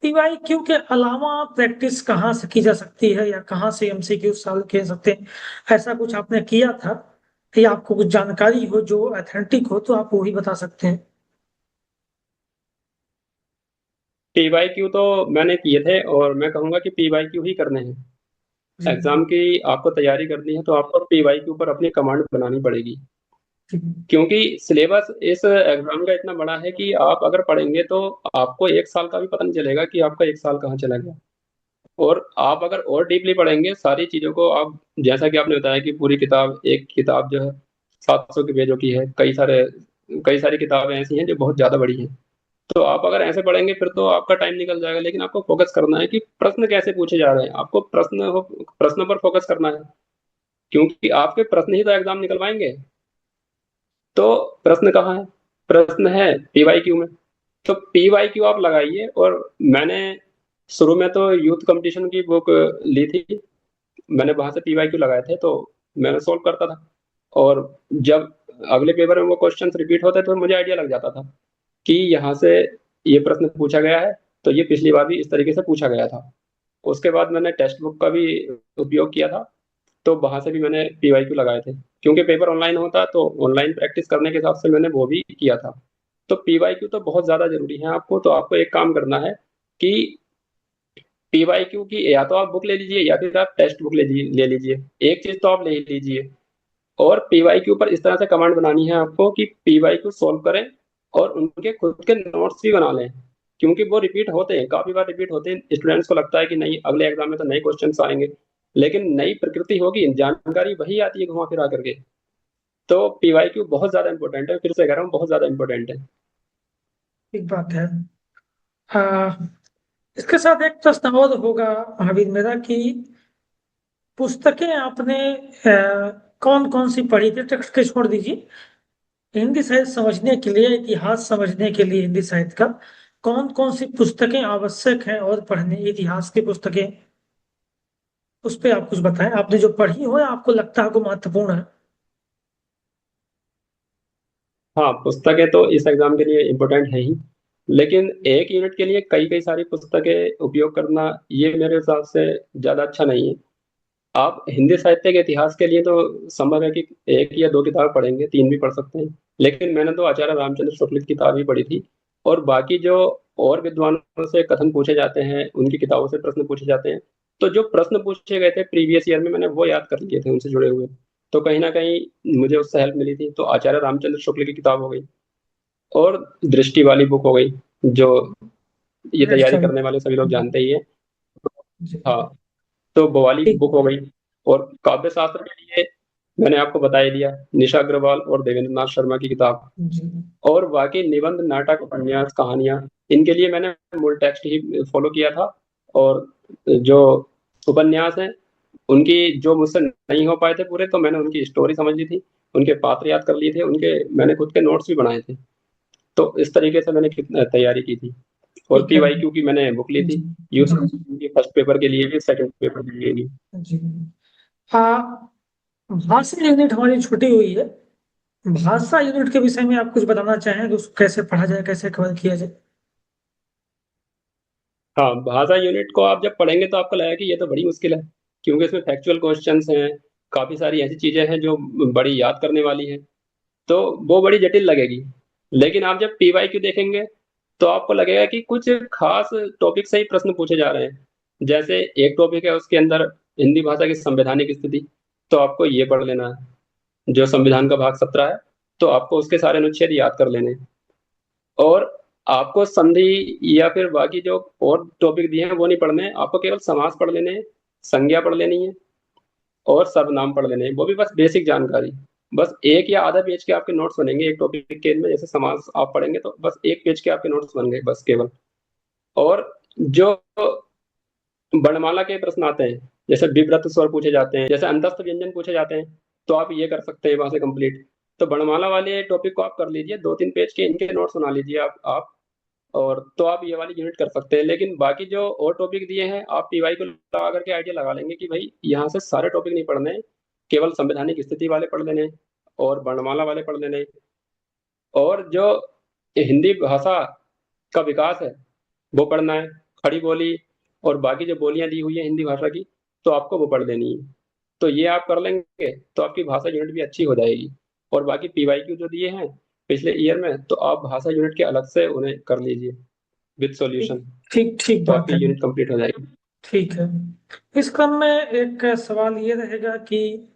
PYQ के अलावा प्रैक्टिस कहाँ से की जा सकती है, या कहाँ से MCQ सॉल्व किए सकते हैं, ऐसा कुछ आपने किया था, या आपको कुछ जानकारी हो जो ऑथेंटिक हो तो आप वही बता सकते हैं। PYQ तो मैंने किए थे, और मैं कहूंगा कि PYQ ही करने हैं। जी एग्जाम की आपको तैयारी करनी है तो आपको PYQ पर अपनी कमांड बनानी पड़ेगी। जी क्योंकि सिलेबस इस एग्जाम का इतना बड़ा है कि आप अगर पढ़ेंगे तो आपको एक साल का भी पता नहीं चलेगा कि आपका एक साल कहाँ चला गया। और आप अगर और डीपली पढ़ेंगे सारी चीजों को, आप जैसा कि आपने बताया कि पूरी किताब, एक किताब जो है 700 के पेजों की है, कई सारी किताबें ऐसी हैं जो बहुत ज्यादा बड़ी हैं। तो आप अगर ऐसे पढ़ेंगे फिर तो आपका टाइम निकल जाएगा। लेकिन आपको फोकस करना है कि प्रश्न कैसे पूछे जा रहे हैं, आपको प्रश्नों पर फोकस करना है, क्योंकि आपके प्रश्न ही तो एग्जाम निकलवाएंगे। तो प्रश्न कहाँ है? प्रश्न है PYQ में। तो PYQ आप लगाइए। और मैंने शुरू में तो यूथ कंपटीशन की बुक ली थी, मैंने वहां से PYQ लगाए थे, तो मैंने सोल्व करता था। और जब अगले पेपर में वो क्वेश्चंस रिपीट होते तो मुझे आइडिया लग जाता था कि यहाँ से ये प्रश्न पूछा गया है, तो ये पिछली बार भी इस तरीके से पूछा गया था। उसके बाद मैंने टेक्स्ट बुक का भी उपयोग किया था, तो वहां से भी मैंने PYQ लगाए थे। क्योंकि पेपर ऑनलाइन होता तो ऑनलाइन प्रैक्टिस करने के हिसाब से मैंने वो भी किया था। तो PYQ तो बहुत ज्यादा जरूरी है आपको। तो आपको एक काम करना है कि PYQ की या तो आप बुक ले लीजिए या फिर आप टेक्स्ट बुक ले लीजिए। एक चीज तो आप ले लीजिए। और PYQ पर इस तरह से कमांड बनानी है आपको कि PYQ सॉल्व करें और उनके खुद के नोट्स भी बना लें। क्योंकि वो रिपीट होते हैं, काफी बार रिपीट होते हैं। स्टूडेंट्स को लगता है कि नहीं, अगले एग्जाम में तो नए क्वेश्चंस आएंगे, लेकिन नई प्रकृति होगी, जानकारी वही आती है घुमा फिरा करके। तो PYQ बहुत ज्यादा इंपॉर्टेंट है, फिर से कह रहा हूँ, बहुत ज्यादा इंपॉर्टेंट है। ठीक बात है। आ, इसके साथ एक प्रश्न और होगा हामिद मेरा, कि पुस्तकें आपने कौन कौन सी पढ़ी थी, टेक्स्ट के छोड़ दीजिए, हिंदी साहित्य समझने के लिए, इतिहास समझने के लिए हिंदी साहित्य का कौन कौन सी पुस्तकें आवश्यक हैं और पढ़ने, इतिहास की पुस्तकें, उस पे आप कुछ बताएं, आपने जो पढ़ी हो या आपको लगता है को महत्वपूर्ण है। हाँ, पुस्तकें तो इस एग्जाम के लिए इम्पोर्टेंट है ही, लेकिन एक यूनिट के लिए कई कई सारी पुस्तकें उपयोग करना ये मेरे हिसाब से ज्यादा अच्छा नहीं है। आप हिंदी साहित्य के इतिहास के लिए तो संभव है कि एक या दो किताब पढ़ेंगे, तीन भी पढ़ सकते हैं। लेकिन मैंने तो आचार्य रामचंद्र शुक्ल की किताब ही पढ़ी थी। और बाकी जो और विद्वानों से कथन पूछे जाते हैं, उनकी किताबों से प्रश्न पूछे जाते हैं, तो जो प्रश्न पूछे गए थे प्रीवियस ईयर में मैंने वो याद कर लिए थे उनसे जुड़े हुए। तो कहीं ना कहीं मुझे उससे हेल्प मिली थी। तो आचार्य रामचंद्र शुक्ल की किताब हो गई, और दृष्टि वाली बुक हो गई, जो ये तैयारी अच्छा। करने वाले सभी लोग जानते ही है। जी। हाँ, तो बवाली ठीक। बुक हो गई। और काव्य शास्त्र के लिए मैंने आपको बता ही दिया, निशा अग्रवाल और देवेंद्र नाथ शर्मा की किताब। जी। और बाकी निबंध, नाटक, उपन्यास, कहानियां, इनके लिए मैंने मूल टेक्स्ट ही फॉलो किया था। और जो उपन्यास हैं उनकी, जो मुझसे नहीं हो पाए थे पूरे, तो मैंने उनकी स्टोरी समझ ली थी, उनके पात्र याद कर लिए थे, उनके मैंने खुद के नोट्स भी बनाए थे। तो इस तरीके से मैंने तैयारी की थी। और ठीक है। PYQ की मैंने बुक ली जी। थी, यूथ जी। की फर्स्ट पेपर के लिए भी, सेकंड पेपर के लिए भी। जी। हाँ, भाषा यूनिट हमारी छुट्टी हुई है, भाषा यूनिट के विषय में आप कुछ बताना चाहें कि उसको कैसे पढ़ा जाए, कैसे कवर किया जाए। हाँ, भाषा यूनिट को आप जब पढ़ेंगे तो आपको लगेगा कि ये तो बड़ी मुश्किल है, क्योंकि इसमें फैक्चुअल क्वेश्चंस हैं, काफी सारी ऐसी चीजें हैं जो बड़ी याद करने वाली हैं। तो वो बड़ी जटिल लगेगी। लेकिन आप जब PYQ देखेंगे तो आपको लगेगा कि कुछ खास टॉपिक से ही प्रश्न पूछे जा रहे हैं। जैसे एक टॉपिक है, उसके अंदर हिंदी भाषा की संवैधानिक स्थिति, तो आपको ये पढ़ लेना है, जो संविधान का भाग 17 है। तो आपको उसके सारे अनुच्छेद याद कर लेने हैं। और आपको संधि या फिर बाकी जो और टॉपिक दिए हैं वो नहीं पढ़ने हैं, आपको केवल समास पढ़ लेने हैं, संज्ञा पढ़ लेनी है, और सर्वनाम पढ़ लेने हैं। वो भी बस बेसिक जानकारी। बस एक या आधा पेज के आपके नोट्स बनेंगे एक टॉपिक के में। जैसे समास आप पढ़ेंगे तो बस एक पेज के आपके नोट्स बन गए बस, केवल। और जो वर्णमाला के प्रश्न आते हैं, जैसे विव्रत स्वर पूछे जाते हैं, जैसे अंतस्थ व्यंजन पूछे जाते हैं, तो आप ये कर सकते हैं वहां से कंप्लीट। तो वर्णमाला वाले टॉपिक को आप कर लीजिए, दो तीन पेज के इनके नोट्स बना लीजिए आप। और तो आप ये वाली यूनिट कर सकते हैं। लेकिन बाकी जो और टॉपिक दिए हैं, आप PY को लगा करके आइडिया लगा लेंगे कि भाई यहाँ से सारे टॉपिक नहीं पढ़ने हैं, केवल संवैधानिक स्थिति वाले पढ़ लेने हैं। और वर्णमाला वाले पढ़ने नहीं। और जो हिंदी भाषा का विकास है वो पढ़ना है, खड़ी बोली और बाकी जो बोलियां दी हुई है हिंदी भाषा की, तो आपको वो पढ़ लेनी है। तो ये आप कर लेंगे तो आपकी भाषा यूनिट भी अच्छी हो जाएगी। और बाकी पीवाईक्यू जो दिए हैं पिछले ईयर में, तो आप भाषा यूनिट के अलग से उन्हें कर लीजिए विद ठीक सॉल्यूशन। ठीक ठीक तो बात आपकी है। यूनिट कंप्लीट हो जाएगी। ठीक है। इस क्रम में एक सवाल ये रहेगा कि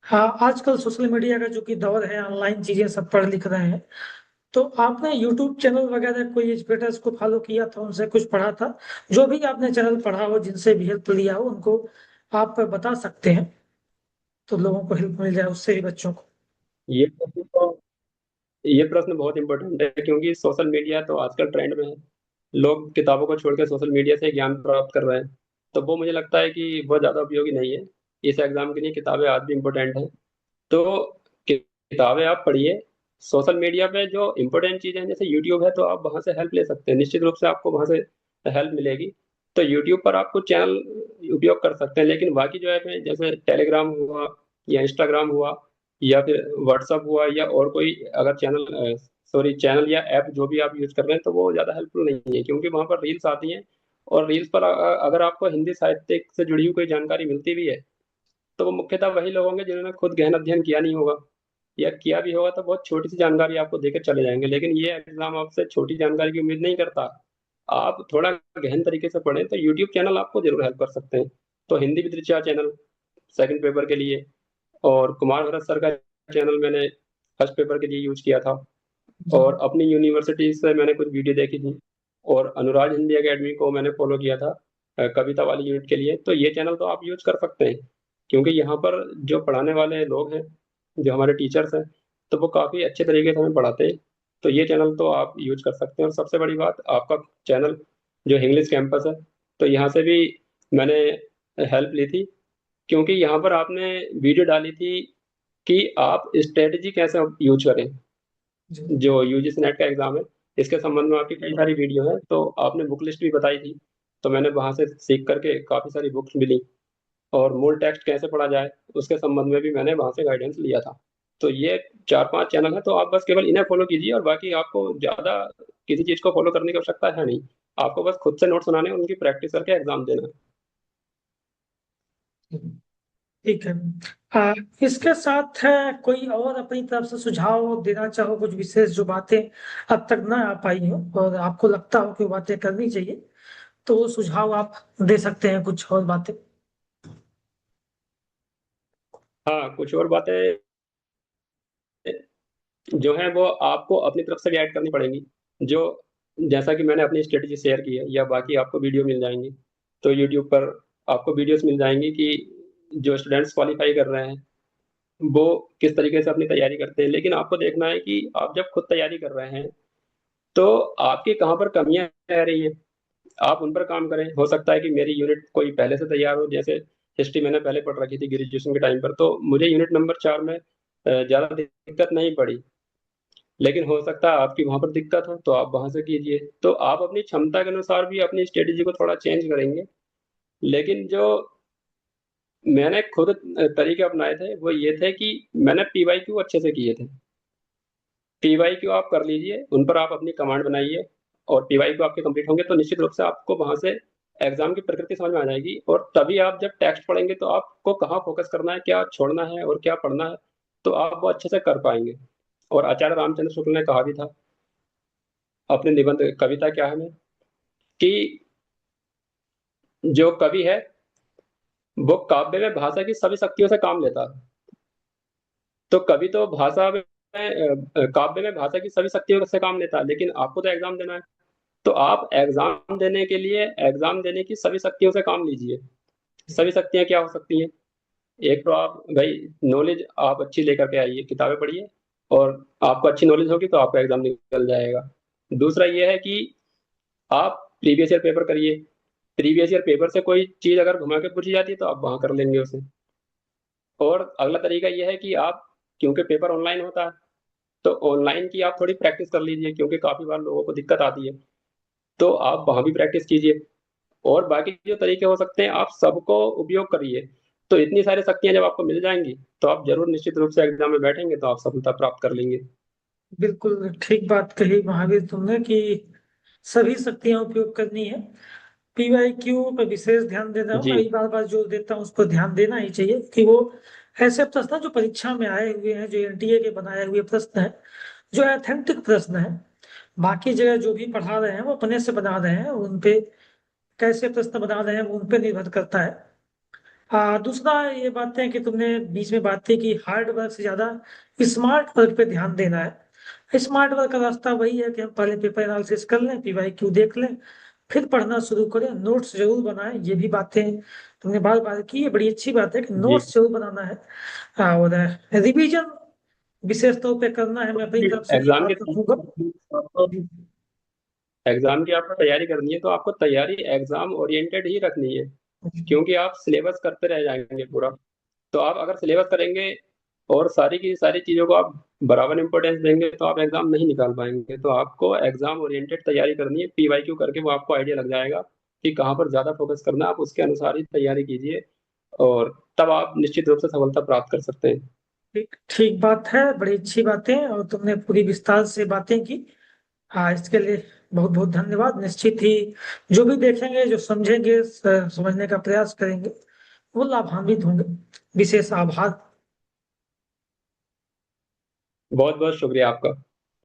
हाँ, आजकल सोशल मीडिया का जो कि दौर है, ऑनलाइन चीजें सब पढ़ लिख रहे हैं। तो आपने यूट्यूब चैनल वगैरह कोई एजुकेटर्स को फॉलो किया था, उनसे कुछ पढ़ा था? जो भी आपने चैनल पढ़ा हो, जिनसे भी हेल्प लिया हो, उनको आप बता सकते हैं, तो लोगों को हेल्प मिल जाए उससे भी, बच्चों को। ये प्रश्न तो ये प्रश्न बहुत इंपॉर्टेंट है, क्योंकि सोशल मीडिया तो आजकल ट्रेंड में है। लोग किताबों को छोड़कर सोशल मीडिया से ज्ञान प्राप्त कर रहे हैं। तो वो मुझे लगता है कि वो ज़्यादा उपयोगी नहीं है। इस एग्जाम के लिए किताबें आज भी इम्पोर्टेंट हैं। तो किताबें आप पढ़िए। सोशल मीडिया पे जो इम्पोर्टेंट चीज़ें हैं जैसे यूट्यूब है, तो आप वहाँ से हेल्प ले सकते हैं, निश्चित रूप से आपको वहाँ से हेल्प मिलेगी। तो यूट्यूब पर आप कुछ चैनल उपयोग कर सकते हैं, लेकिन बाकी जो ऐप है जैसे टेलीग्राम हुआ या इंस्टाग्राम हुआ या फिर व्हाट्सअप हुआ या और कोई अगर चैनल या ऐप जो भी आप यूज कर रहे हैं, तो वो ज़्यादा हेल्पफुल नहीं है, क्योंकि वहाँ पर रील्स आती हैं। और रील्स पर अगर आपको हिंदी साहित्य से जुड़ी हुई कोई जानकारी मिलती भी है, तो वो मुख्यतः वही लोग होंगे जिन्होंने खुद गहन अध्ययन किया नहीं होगा, या किया भी होगा तो बहुत छोटी सी जानकारी आपको देकर चले जाएंगे। लेकिन ये एग्जाम आपसे छोटी जानकारी की उम्मीद नहीं करता। आप थोड़ा गहन तरीके से पढ़ें तो यूट्यूब चैनल आपको जरूर हेल्प कर सकते हैं। तो हिंदी विद्या चैनल सेकंड पेपर के लिए, और कुमार भरत सर का चैनल मैंने फर्स्ट पेपर के लिए यूज किया था। जी। और अपनी यूनिवर्सिटी से मैंने कुछ वीडियो देखी थी। और अनुराग हिंदी एकेडमी को मैंने फॉलो किया था कविता वाली यूनिट के लिए। तो ये चैनल तो आप यूज कर सकते हैं, क्योंकि यहाँ पर जो पढ़ाने वाले लोग हैं, जो हमारे टीचर्स हैं, तो वो काफ़ी अच्छे तरीके से हमें पढ़ाते हैं। तो ये चैनल तो आप यूज कर सकते हैं। और सबसे बड़ी बात, आपका चैनल जो इंग्लिश कैंपस है, तो यहाँ से भी मैंने हेल्प ली थी, क्योंकि यहाँ पर आपने वीडियो डाली थी कि आप स्ट्रेटजी कैसे यूज करें। जी। जो यूजीसी नेट का एग्जाम है, इसके संबंध में आपकी कई सारी वीडियो है, तो आपने बुक लिस्ट भी बताई थी। तो मैंने वहां से सीख करके काफी सारी बुक्स मिली। और मूल टेक्स्ट कैसे पढ़ा जाए उसके संबंध में भी मैंने वहां से गाइडेंस लिया था। तो ये 4-5 चैनल है, तो आप बस केवल इन्हें फॉलो कीजिए, और बाकी आपको ज्यादा किसी चीज को फॉलो करने की आवश्यकता है नहीं। आपको बस खुद से नोट्स बनाने हैं, उनकी प्रैक्टिस करके एग्जाम देना है। ठीक है। आ, इसके साथ कोई और अपनी तरफ से सुझाव देना चाहो, कुछ विशेष जो बातें अब तक ना आ पाई हो और आपको लगता हो कि वो बातें करनी चाहिए, तो वो सुझाव आप दे सकते हैं, कुछ और बातें। हाँ, कुछ और बातें जो है वो आपको अपनी तरफ से भी ऐड करनी पड़ेंगी। जो जैसा कि मैंने अपनी स्ट्रेटेजी शेयर की है, या बाकी आपको वीडियो मिल जाएंगी। तो यूट्यूब पर आपको वीडियोस मिल जाएंगी कि जो स्टूडेंट्स क्वालिफाई कर रहे हैं वो किस तरीके से अपनी तैयारी करते हैं। लेकिन आपको देखना है कि आप जब खुद तैयारी कर रहे हैं तो आपकी कहाँ पर कमियां रह रही हैं, आप उन पर काम करें। हो सकता है कि मेरी यूनिट कोई पहले से तैयार हो, जैसे हिस्ट्री मैंने पहले पढ़ रखी थी ग्रेजुएशन के टाइम पर, तो मुझे यूनिट नंबर 4 में ज़्यादा दिक्कत नहीं पड़ी। लेकिन हो सकता है आपकी वहां पर दिक्कत हो, तो आप वहां से कीजिए। तो आप अपनी क्षमता के अनुसार भी अपनी स्ट्रेटेजी को थोड़ा चेंज करेंगे। लेकिन जो मैंने खुद तरीके अपनाए थे वो ये थे कि मैंने पीवाईक्यू अच्छे से किए थे। पीवाईक्यू आप कर लीजिए, उन पर आप अपनी कमांड बनाइए, और पीवाईक्यू आपके कंप्लीट होंगे तो निश्चित रूप से आपको वहां से एग्जाम की प्रकृति समझ में आ जाएगी। और तभी आप जब टेक्स्ट पढ़ेंगे तो आपको कहाँ फोकस करना है, क्या छोड़ना है और क्या पढ़ना है, तो आप वो अच्छे से कर पाएंगे। और आचार्य रामचंद्र शुक्ल ने कहा भी था अपने निबंध कविता क्या है में, कि जो कवि है वो काव्य में भाषा की सभी शक्तियों से काम लेता है। तो कवि तो भाषा में काव्य में भाषा की सभी शक्तियों से काम लेता है, लेकिन आपको तो एग्जाम देना है। तो आप एग्जाम देने के लिए एग्जाम देने की सभी शक्तियों से काम लीजिए। सभी शक्तियां क्या हो सकती हैं? एक तो आप भाई नॉलेज आप अच्छी लेकर के आइए, किताबें पढ़िए, और आपको अच्छी नॉलेज होगी तो आपका एग्जाम निकल जाएगा। दूसरा ये है कि आप प्रीवियस ईयर पेपर करिए। प्रीवियस ईयर पेपर से कोई चीज अगर घुमा के पूछी जाती है तो आप वहां कर लेंगे उसे। और अगला तरीका यह है कि आप, क्योंकि पेपर ऑनलाइन होता है, तो ऑनलाइन की आप थोड़ी प्रैक्टिस कर लीजिए, क्योंकि काफी बार लोगों को दिक्कत आती है। तो आप वहां भी प्रैक्टिस कीजिए। और बाकी जो तरीके हो सकते हैं आप सबको उपयोग करिए। तो इतनी सारी शक्तियां जब आपको मिल जाएंगी तो आप जरूर निश्चित रूप से एग्जाम में बैठेंगे तो आप सफलता प्राप्त कर लेंगे। बिल्कुल ठीक बात कही महावीर तुमने कि सभी शक्तियां उपयोग करनी है। पीवाईक्यू पर विशेष ध्यान देना हो, जी। मैं भी बार बार जोर देता हूँ, उस पर ध्यान देना ही चाहिए कि वो ऐसे प्रश्न हैं जो परीक्षा में आए हुए हैं, जो एनटीए के बनाए हुए प्रश्न हैं, जो ऑथेंटिक प्रश्न है। बाकी जगह जो भी पढ़ा रहे हैं वो अपने से बना रहे हैं, उन पे कैसे प्रश्न बना रहे हैं वो उन पे निर्भर करता है। दूसरा ये बात है कि तुमने बीच में बात की कि हार्ड वर्क से ज्यादा स्मार्ट वर्क पे ध्यान देना है। स्मार्ट वर्क का रास्ता वही है कि हम पहले पेपर एनालिसिस कर लें, पीवाईक्यू देख लें, फिर पढ़ना शुरू करें, नोट्स जरूर बनाएं। ये भी बातें तुमने बार बार की, ये बड़ी अच्छी बात है कि जी। नोट्स जरूर बनाना है। और रिवीजन विशेष तौर पे करना है, मैं अपनी तरफ से ये एग्जाम बात रखूंगा। के एग्जाम की आपको तैयारी करनी है तो आपको तैयारी एग्जाम ओरिएंटेड ही रखनी है, क्योंकि आप सिलेबस करते रह जाएंगे पूरा। तो आप अगर सिलेबस करेंगे और सारी की सारी चीजों को आप बराबर इंपॉर्टेंस देंगे तो आप एग्जाम नहीं निकाल पाएंगे। तो आपको एग्जाम ओरिएंटेड तैयारी करनी है, पीवाईक्यू करके वो आपको आइडिया लग जाएगा कि कहाँ पर ज्यादा फोकस करना है, आप उसके अनुसार ही तैयारी कीजिए और तब आप निश्चित रूप से सफलता प्राप्त कर सकते हैं। ठीक ठीक बात है, बड़ी अच्छी बातें, और तुमने पूरी विस्तार से बातें की। हाँ, इसके लिए बहुत बहुत धन्यवाद। निश्चित ही जो भी देखेंगे, जो समझेंगे, समझने का प्रयास करेंगे, वो लाभान्वित होंगे। विशेष आभार। बहुत बहुत शुक्रिया आपका।